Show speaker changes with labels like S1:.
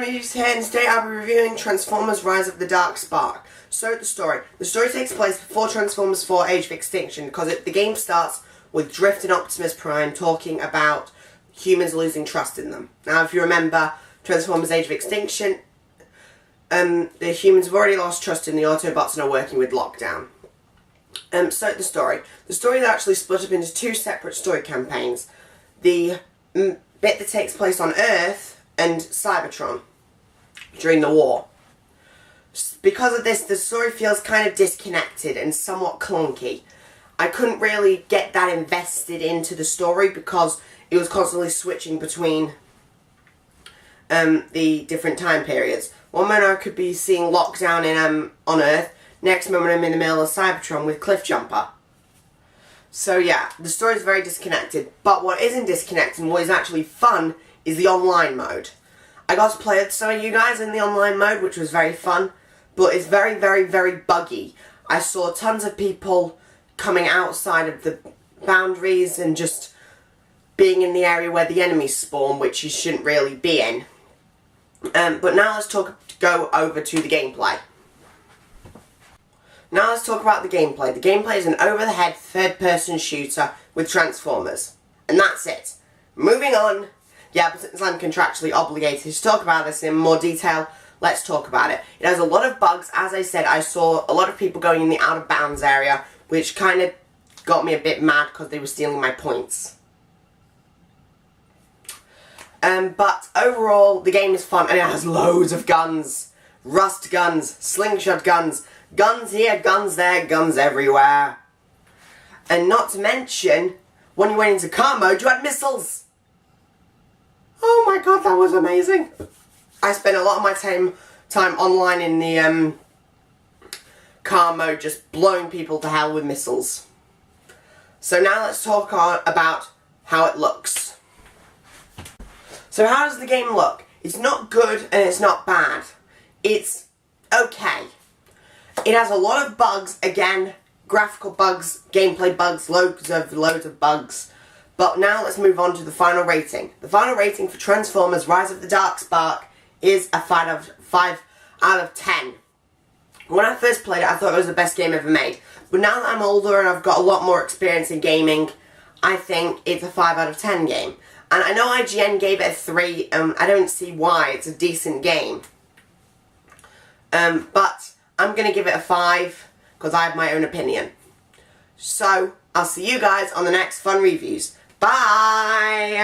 S1: FunReviews here, and today I'll be reviewing Transformers Rise of the Dark Spark. So, the story. The story takes place before Transformers 4 Age of Extinction, because the game starts with Drift and Optimus Prime talking about humans losing trust in them. Now, if you remember Transformers Age of Extinction, the humans have already lost trust in the Autobots and are working with Lockdown. So, the story. The story is actually split up into two separate story campaigns. The bit that takes place on Earth and Cybertron during the war. Because of this, the story feels kind of disconnected and somewhat clunky. I couldn't really get that invested into the story because it was constantly switching between the different time periods. One moment I could be seeing Lockdown in on Earth, next moment I'm in the middle of Cybertron with Cliffjumper. So yeah, the story is very disconnected, but what isn't disconnected and what is actually fun is the online mode. I got to play with some of you guys in the online mode, which was very fun, but it's very, very, very buggy. I saw tons of people coming outside of the boundaries and just being in the area where the enemies spawn, which you shouldn't really be in. But now let's go over to the gameplay. Now let's talk about the gameplay. The gameplay is an over-the-head third-person shooter with Transformers. And that's it. Moving on. Yeah, but since I'm contractually obligated to talk about this in more detail, let's talk about it. It has a lot of bugs. As I said, I saw a lot of people going in the out-of-bounds area, which kind of got me a bit mad because they were stealing my points. But overall, the game is fun and it has loads of guns. Rust guns, slingshot guns, guns here, guns there, guns everywhere. And not to mention, when you went into car mode, you had missiles. Oh my god, that was amazing. I spent a lot of my time online in the car mode just blowing people to hell with missiles. So now let's talk about how it looks. So how does the game look? It's not good and it's not bad. It's okay. It has a lot of bugs, again, graphical bugs, gameplay bugs, loads of bugs. But now let's move on to the final rating. The final rating for Transformers Rise of the Dark Spark is a 5 out of 10. When I first played it, I thought it was the best game ever made. But now that I'm older and I've got a lot more experience in gaming, I think it's a 5 out of 10 game. And I know IGN gave it a 3, I don't see why, it's a decent game. But I'm going to give it a 5, because I have my own opinion. So, I'll see you guys on the next FunReviews. Bye!